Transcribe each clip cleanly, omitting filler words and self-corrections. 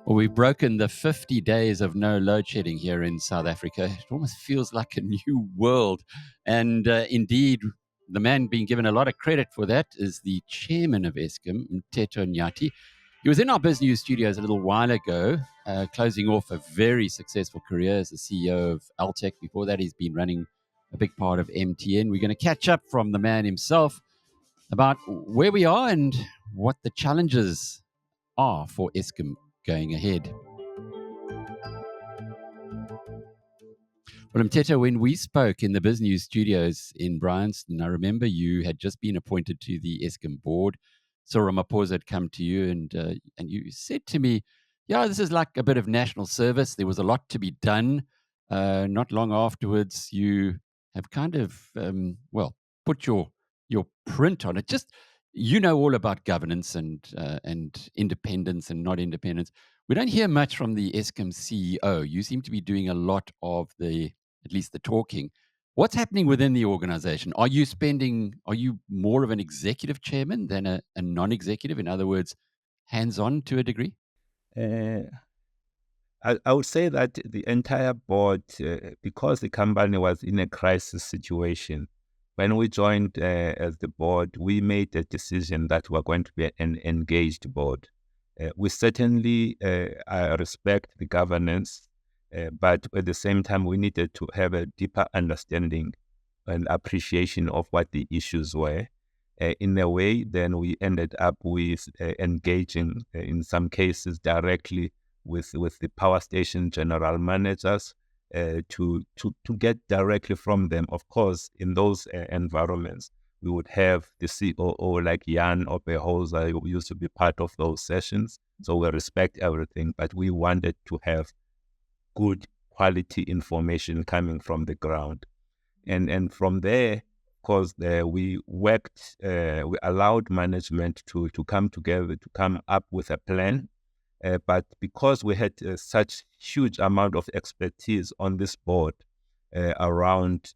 Well, we've broken the 50 days of no load shedding here in South Africa. It almost feels like a new world. And indeed, the man being given a lot of credit for that is the chairman of Eskom, Mteto Nyati. He was in our BizNews studios a little while ago, closing off a very successful career as the CEO of Altec. Before that, he's been running a big part of MTN. We're going to catch up from the man himself about where we are and what the challenges are for Eskom going ahead. Well, Mteto, when we spoke in the BizNews studios in Bryanston, I remember you had just been appointed to the Eskom board. Cyril Ramaphosa had come to you and you said to me, yeah, this is like a bit of national service. There was a lot to be done. Not long afterwards, you have kind of, put your print on it. Just, you know all about governance and independence and not independence. We don't hear much from the Eskom CEO. You seem to be doing a lot of at least the talking. What's happening within the organization? Are you more of an executive chairman than a non-executive? In other words, hands-on to a degree? Uh, I would say that the entire board, because the company was in a crisis situation, when we joined as the board, we made a decision that we're going to be an engaged board. We certainly respect the governance, but at the same time, we needed to have a deeper understanding and appreciation of what the issues were. In a way, then we ended up with engaging, in some cases, directly with the power station general managers to get directly from them. Of course, in those environments, we would have the COO like Jan Opehoza, who used to be part of those sessions. So we respect everything, but we wanted to have good quality information coming from the ground. And from there, of course, we worked, we allowed management to come together, to come up with a plan. But because we had such huge amount of expertise on this board around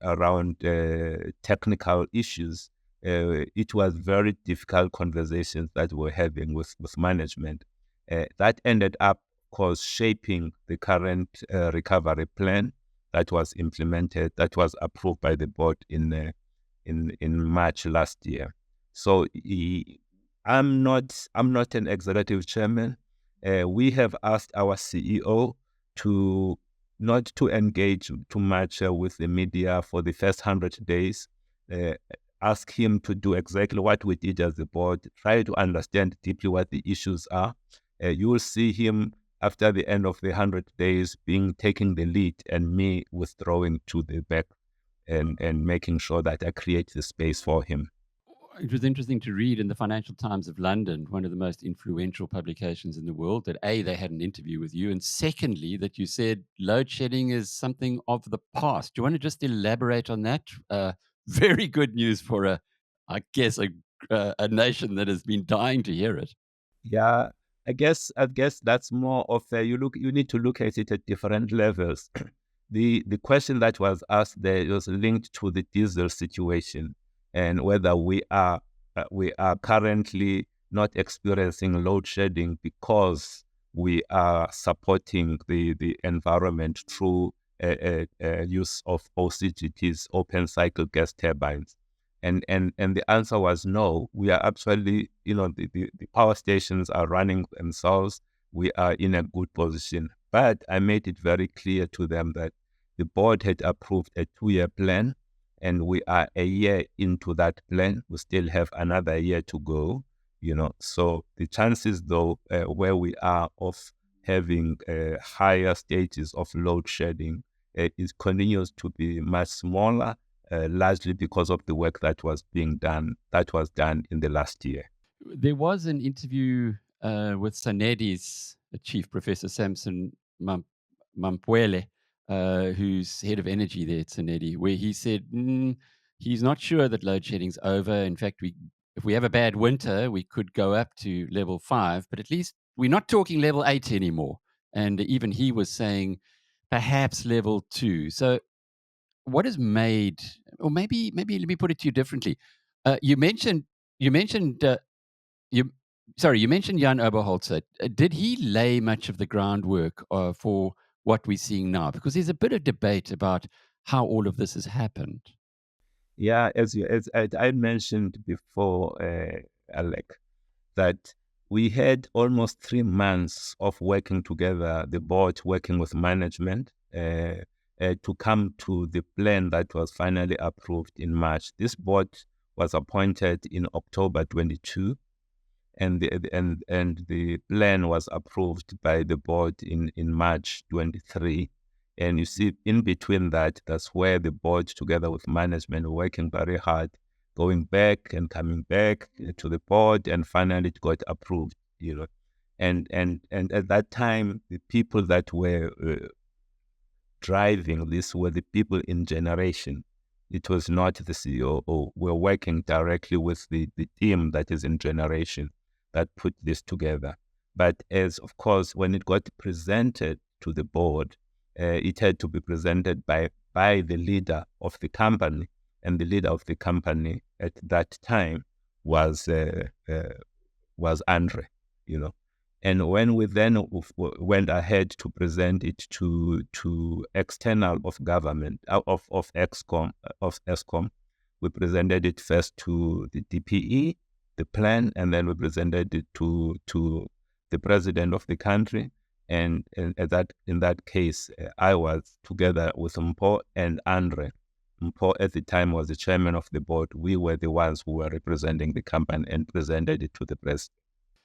technical issues, it was very difficult conversations that we're having with management. That ended up, of course, shaping the current recovery plan that was implemented, that was approved by the board in March last year. So I'm not an executive chairman. We have asked our CEO to not to engage too much with the media for the first 100 days. Ask him to do exactly what we did as the board, try to understand deeply what the issues are. You will see him after the end of the 100 days taking the lead and me withdrawing to the back and making sure that I create the space for him. It was interesting to read in the Financial Times of London, one of the most influential publications in the world, that A, they had an interview with you, and secondly, that you said load shedding is something of the past. Do you want to just elaborate on that? Very good news for a nation that has been dying to hear it. Yeah, I guess that's more of you need to look at it at different levels. The question that was asked there was linked to the diesel situation and whether we are currently not experiencing load shedding because we are supporting the environment through use of OCGTs, open cycle gas turbines. And the answer was no. We are actually, the power stations are running themselves. We are in a good position. But I made it very clear to them that the board had approved a 2-year plan, and we are a year into that plan. We still have another year to go, So the chances, though, where we are of having higher stages of load shedding, it continues to be much smaller. Largely because of the work that was done in the last year. There was an interview with SANEDI's chief, Professor Samson Mampwele, who's head of energy there at SANEDI, where he said he's not sure that load shedding's over. In fact, if we have a bad winter, we could go up to level 5, but at least we're not talking level 8 anymore. And even he was saying perhaps level 2. So what has made, or maybe let me put it to you differently. You mentioned you mentioned you you mentioned Jan Oberholzer. Did he lay much of the groundwork for what we're seeing now? Because there's a bit of debate about how all of this has happened. Yeah, as I mentioned before, Alec, that we had almost 3 months of working together, the board working with management, to come to the plan that was finally approved in March. This board was appointed in October 22, and the plan was approved by the board in March 23. And you see, in between that, that's where the board, together with management, were working very hard, going back and coming back to the board, and finally it got approved. And at that time, the people that were driving this were the people in generation. It was not the COO. We're working directly with the team that is in generation that put this together. But as of course, when it got presented to the board, it had to be presented by the leader of the company, and the leader of the company at that time was Andre, you know. And when we then went ahead to present it to external of government of Eskom, we presented it first to the DPE, the plan, and then we presented it to the president of the country. And at that in that case, I was together with Mpo and Andre. Mpo at the time was the chairman of the board. We were the ones who were representing the company and presented it to the president.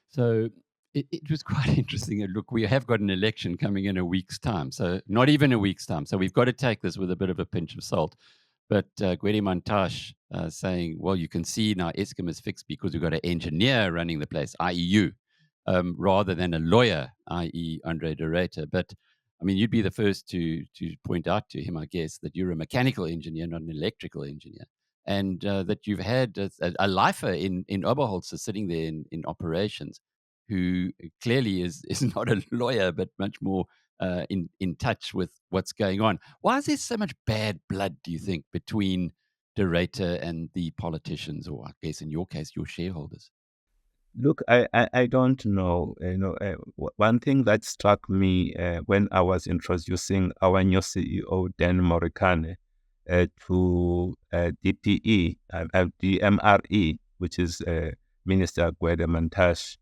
So it was quite interesting. And look, we have got an election coming in a week's time. So not even a week's time. So we've got to take this with a bit of a pinch of salt. But Gwede Montash saying, well, you can see now Eskom is fixed because we've got an engineer running the place, i.e. you, rather than a lawyer, i.e. Andre de Ruyter. But I mean, you'd be the first to point out to him, I guess, that you're a mechanical engineer, not an electrical engineer, and that you've had a lifer in Oberholzer sitting there in operations, who clearly is not a lawyer, but much more in touch with what's going on. Why is there so much bad blood, do you think, between De Ruyter and the politicians, or I guess in your case, your shareholders? Look, I don't know. One thing that struck me when I was introducing our new CEO, Dan Morikane, to DPE, DMRE, which is Minister Gwede Mantashe,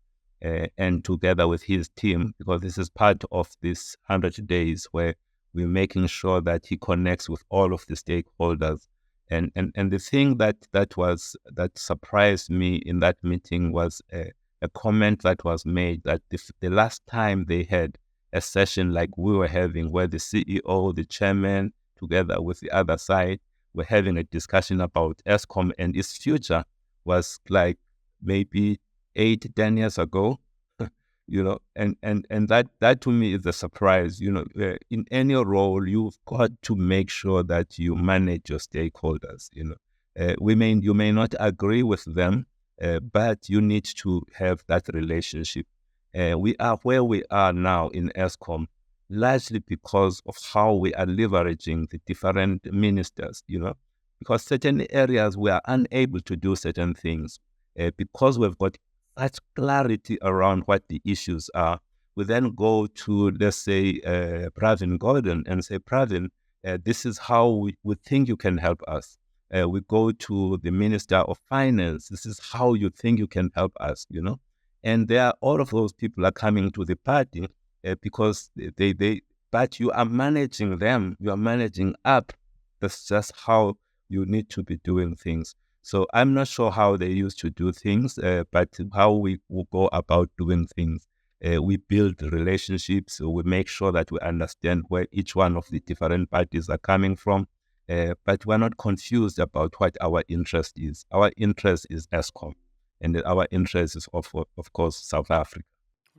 and together with his team, because this is part of this 100 days where we're making sure that he connects with all of the stakeholders. And the thing that surprised me in that meeting was a comment that was made that the last time they had a session like we were having, where the CEO, the chairman, together with the other side, were having a discussion about Eskom and its future, was like maybe 8-10 years ago. And that to me is a surprise. In any role, you've got to make sure that you manage your stakeholders. You may not agree with them, but you need to have that relationship. We are where we are now in Eskom, largely because of how we are leveraging the different ministers. Because certain areas we are unable to do certain things, because we've got such clarity around what the issues are. We then go to, let's say, Pravin Gordon and say, Pravin, this is how we think you can help us. We go to the Minister of Finance. This is how you think you can help us, And all of those people are coming to the party because but you are managing them. You are managing up. That's just how you need to be doing things. So I'm not sure how they used to do things, but how we will go about doing things. We build relationships. So we make sure that we understand where each one of the different parties are coming from. But we're not confused about what our interest is. Our interest is Eskom, and our interest is, of course, South Africa.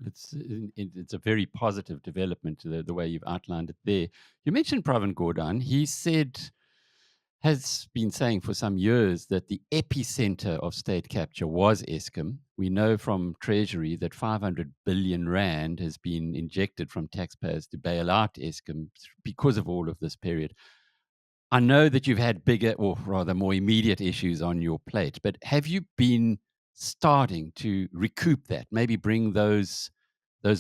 It's a very positive development, the way you've outlined it there. You mentioned Pravin Gordhan. He has been saying for some years that the epicenter of state capture was Eskom. We know from Treasury that 500 billion rand has been injected from taxpayers to bail out Eskom because of all of this period. I know that you've had bigger or rather more immediate issues on your plate, but have you been starting to recoup that? Maybe bring those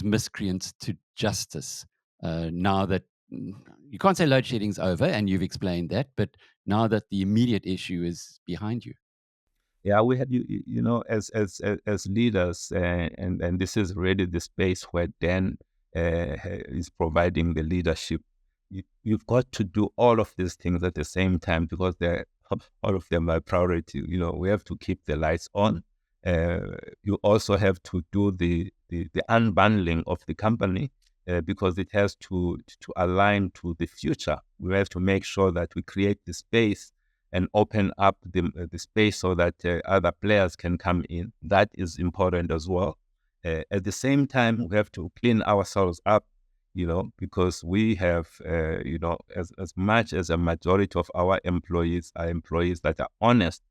miscreants to justice now that you can't say load shedding's over, and you've explained that, but now that the immediate issue is behind you. Yeah, we had as leaders, and this is really the space where Dan is providing the leadership. You've got to do all of these things at the same time because they're all of them are priority. We have to keep the lights on. Uh, you also have to do the unbundling of the company because it has to align to the future. We have to make sure that we create the space and open up the space so that other players can come in. That is important as well. At the same time, we have to clean ourselves up, because we have, as much as a majority of our employees are employees that are honest,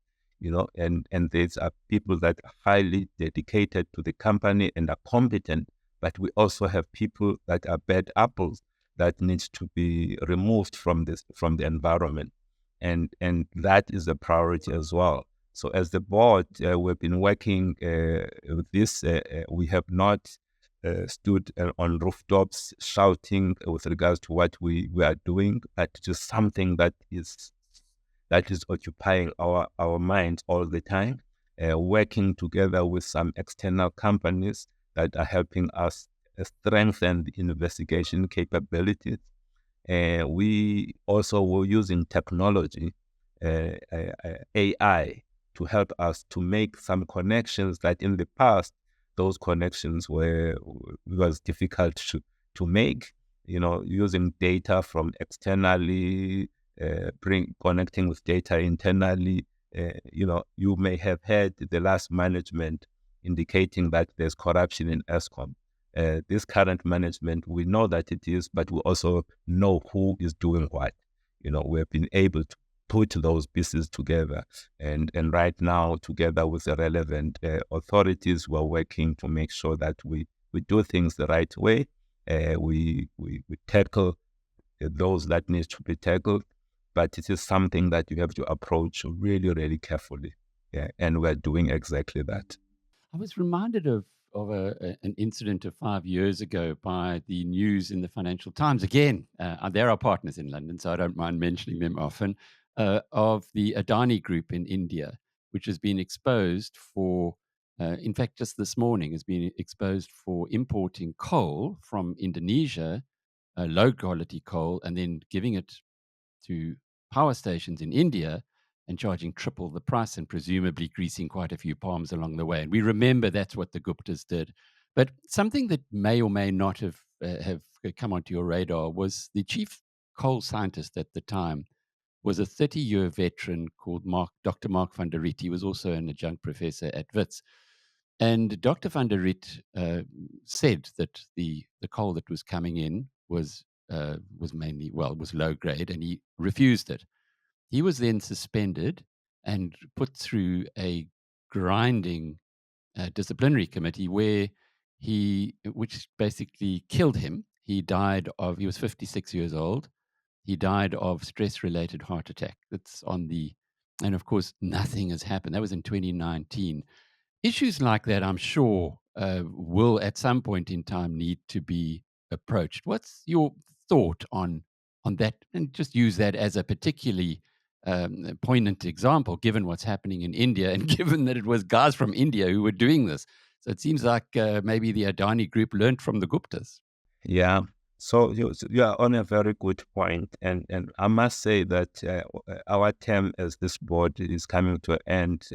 and these are people that are highly dedicated to the company and are competent, but we also have people that are bad apples that needs to be removed from the environment, and that is a priority as well. So as the board, we've been working with this. We have not stood on rooftops shouting with regards to what we are doing, but just something that is occupying our minds all the time. Working together with some external companies that are helping us strengthen the investigation capabilities. We also were using technology, AI, to help us to make some connections that in the past, those connections was difficult to make. Using data from externally, connecting with data internally. You may have heard the last management indicating that there's corruption in Eskom. This current management, we know that it is, but we also know who is doing what. We've been able to put those pieces together, and right now, together with the relevant authorities, we're working to make sure that we do things the right way. We tackle those that need to be tackled, but it is something that you have to approach really, really carefully. Yeah, and we're doing exactly that. I was reminded of an incident of 5 years ago by the news in the Financial Times. Again, they're our partners in London, so I don't mind mentioning them often. Of the Adani Group in India, which has been exposed for, in fact, just this morning, has been exposed for importing coal from Indonesia, low quality coal, and then giving it to power stations in India and charging triple the price and presumably greasing quite a few palms along the way. And we remember that's what the Guptas did. But something that may or may not have come onto your radar was the chief coal scientist at the time was a 30-year veteran called Dr. Mark van der Riet. He was also an adjunct professor at Wits. And Dr. van der Riet said that the coal that was coming in was mainly, well, it was low grade, and he refused it. He was then suspended and put through a grinding disciplinary committee which basically killed him. He was 56 years old. He died of stress-related heart attack. And of course, nothing has happened. That was in 2019. Issues like that, I'm sure, will at some point in time need to be approached. What's your thought on that? And just use that as a particularly poignant example, given what's happening in India, and given that it was guys from India who were doing this. So it seems like maybe the Adani Group learned from the Guptas. Yeah. So you are on a very good point, and I must say that our term as this board is coming to an end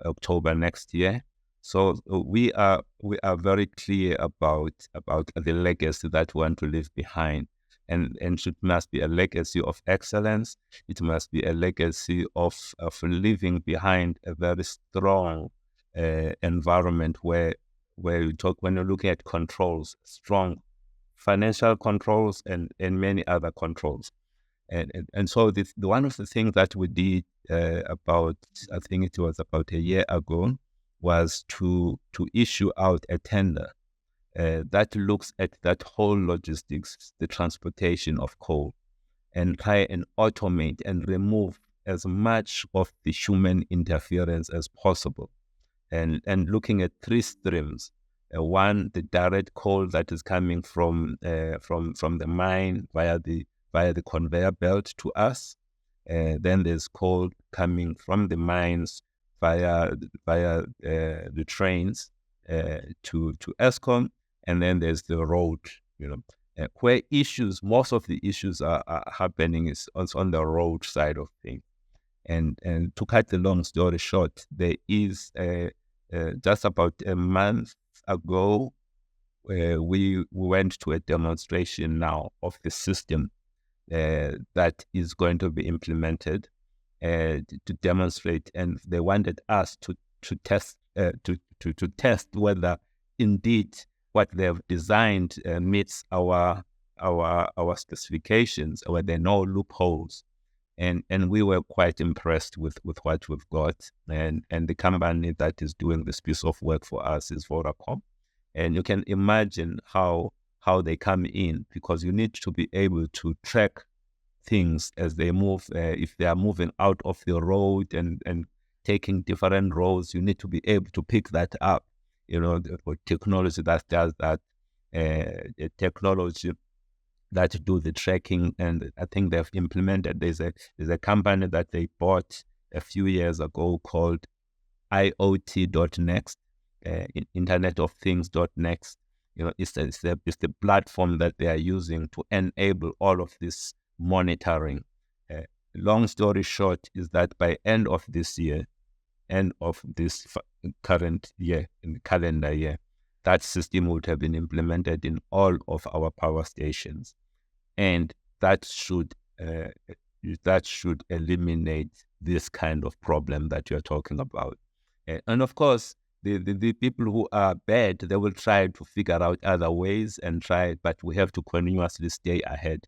October next year. So we are very clear about the legacy that we want to leave behind, and it must be a legacy of excellence. It must be a legacy of leaving behind a very strong environment where you talk when you're looking at controls, strong financial controls and many other controls. And so one of the things that we did about, I think it was about a year ago, was to issue out a tender that looks at that whole logistics, the transportation of coal. and try and automate and remove as much of the human interference as possible. And looking at three streams. One, the direct coal that is coming from the mine via the conveyor belt to us. Then there's coal coming from the mines via the trains to Eskom, and then there's the road. Where most of the issues are happening is on the road side of things. And to cut the long story short, there is just about a month ago, we went to a demonstration now of the system that is going to be implemented to demonstrate, and they wanted us to test to test whether indeed what they have designed meets our specifications, or there are no loopholes. And we were quite impressed with what we've got. And the company that is doing this piece of work for us is Vodacom. And you can imagine how they come in, because you need to be able to track things as they move. If they are moving out of the road and taking different roads, you need to be able to pick that up. The technology that does that, technology that do the tracking. And I think they've implemented, there's a company that they bought a few years ago called IoT.next, Internet of Things.next. It's the platform that they are using to enable all of this monitoring. Long story short is that by end of this current year, in the calendar year, that system would have been implemented in all of our power stations. And that should eliminate this kind of problem that you're talking about. And of course, the people who are bad, they will try to figure out other ways and try, but we have to continuously stay ahead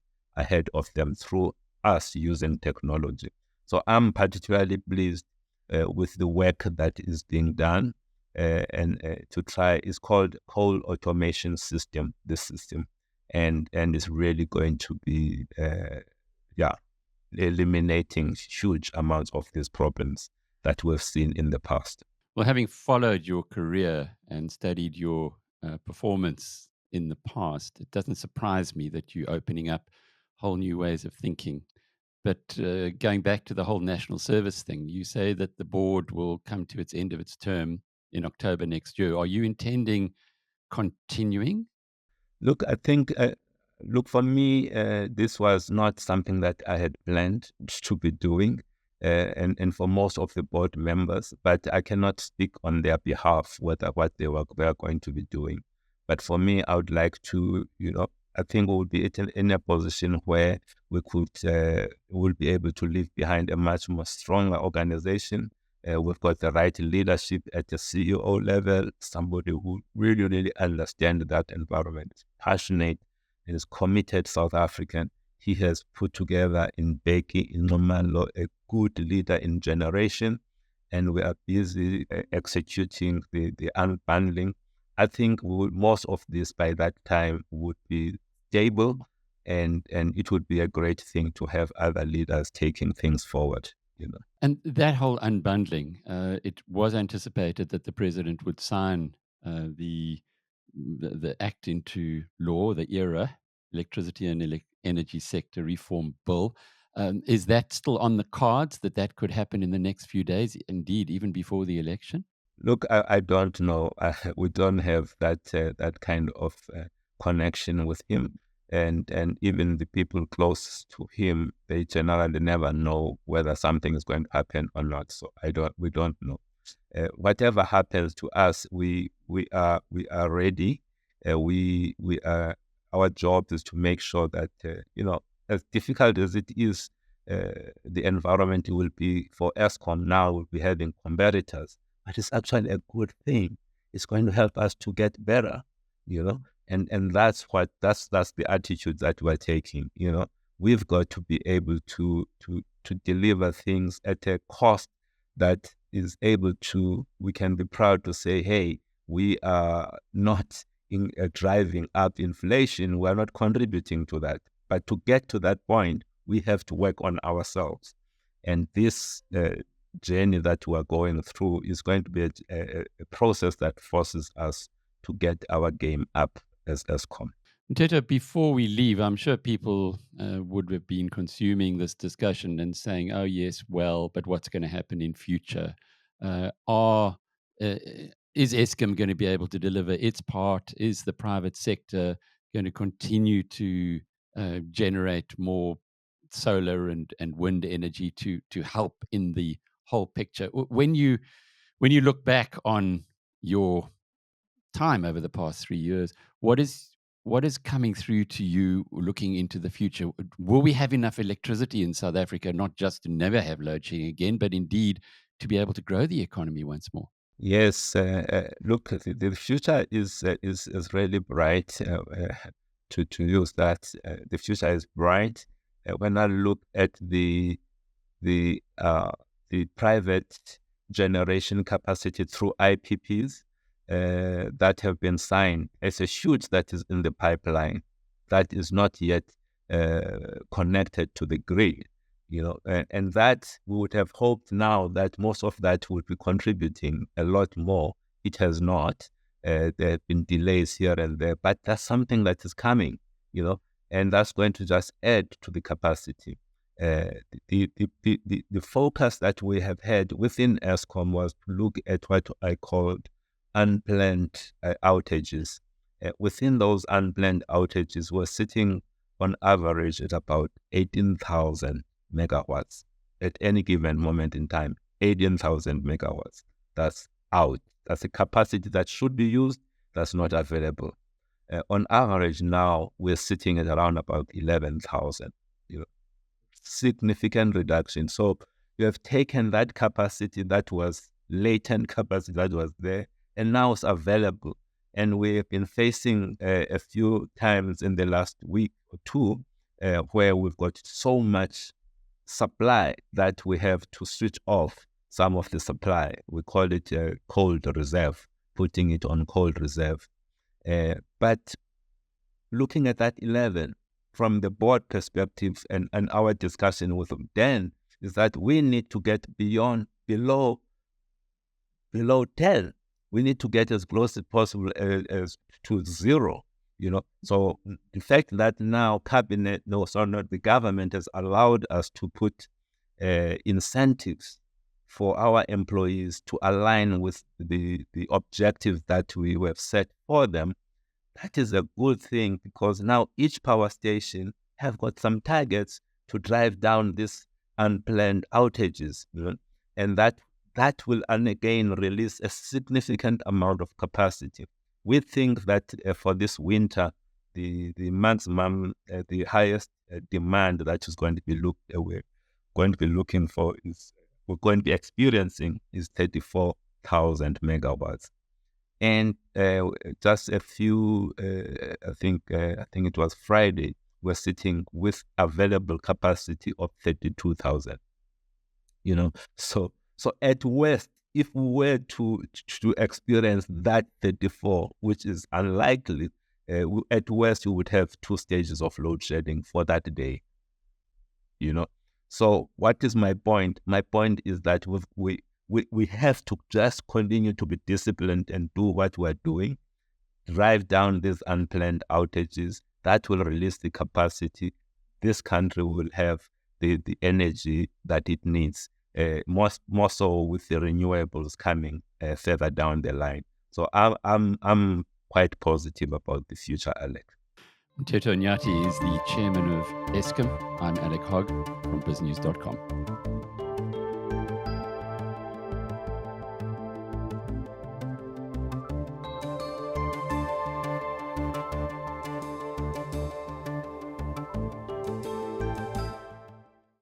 of them through us using technology. So I'm particularly pleased with the work that is being done, and to try, it's called coal automation system, this system. And it's really going to be eliminating huge amounts of these problems that we've seen in the past. Well, having followed your career and studied your performance in the past, it doesn't surprise me that you're opening up whole new ways of thinking. But going back to the whole national service thing, you say that the board will come to its end of its term in October next year. Are you intending continuing? Look, I think, for me, this was not something that I had planned to be doing, and for most of the board members, but I cannot speak on their behalf whether what they are going to be doing. But for me, I would like to, I think we will be in a position where we will be able to leave behind a much more stronger organization. We've got the right leadership at the CEO level, somebody who really, really understands that environment, is passionate, and is committed South African. He has put together in Beki, in Nomalo, a good leader in generation, and we are busy executing the unbundling. I think most of this by that time would be stable, and it would be a great thing to have other leaders taking things forward. And that whole unbundling, it was anticipated that the president would sign the act into law, the ERA, Electricity and Energy Sector Reform Bill. Is that still on the cards, that could happen in the next few days, indeed, even before the election? Look, I don't know. We don't have that kind of connection with him. And even the people close to him, they generally never know whether something is going to happen or not. So we don't know. Whatever happens to us, we are ready. Our job is to make sure that as difficult as it is, the environment will be for Eskom now. Will be having competitors, but it's actually a good thing. It's going to help us to get better. And that's the attitude that we're taking. We've got to be able to deliver things at a cost that is able to, we can be proud to say, hey, we are not driving up inflation. We're not contributing to that. But to get to that point, We have to work on ourselves. And this journey that we are going through is going to be a process that forces us to get our game up as Eskom. Mteto, before we leave, I'm sure people would have been consuming this discussion and saying, "Oh yes, well, but what's going to happen in future? Are is Eskom going to be able to deliver its part? Is the private sector going to continue to generate more solar and wind energy to help in the whole picture?" When you look back on your time over the past 3 years, what is coming through to you looking into the future? Will we have enough electricity in South Africa, not just to never have load shedding again, but indeed to be able to grow the economy once more? Yes, look, the future is really bright. To use that, the future is bright. When I look at the uh, the private generation capacity through IPPs that have been signed, it's a huge that is in the pipeline that is not yet connected to the grid. And that we would have hoped now that most of that would be contributing a lot more. It has not. There have been delays here and there, but that's something that is coming, and that's going to just add to the capacity. The focus that we have had within Eskom was to look at what I called unplanned outages. Within those unplanned outages, we're sitting on average at about 18,000 megawatts at any given moment in time. 18,000 megawatts. That's out. That's a capacity that should be used, that's not available. On average now, we're sitting at around about 11,000. Significant reduction. So you have taken that capacity that was latent capacity that was there, and now it's available. And we have been facing a few times in the last week or two where we've got so much supply that we have to switch off some of the supply. We call it cold reserve, putting it on cold reserve. But looking at that 11 from the board perspective and our discussion with them then is that we need to get below 10. We need to get as close as possible as to zero. So the fact that now the government has allowed us to put incentives for our employees to align with the objectives that we have set for them, that is a good thing, because now each power station have got some targets to drive down these unplanned outages, and that will again release a significant amount of capacity. We think that for this winter, the maximum, the highest demand that is going to be looking for we're going to be experiencing is 34,000 megawatts. And just a few, I think it was Friday, we're sitting with available capacity of 32,000. So at worst, if we were to experience that 34, which is unlikely, at worst you would have 2 stages of load shedding for that day. So what is my point? My point is that we have to just continue to be disciplined and do what we're doing, drive down these unplanned outages. That will release the capacity. This country will have the energy that it needs, more so with the renewables coming further down the line. So I'm quite positive about the future, Alec. Mteto Nyati is the chairman of Eskom. I'm Alec Hogg from BizNews.com.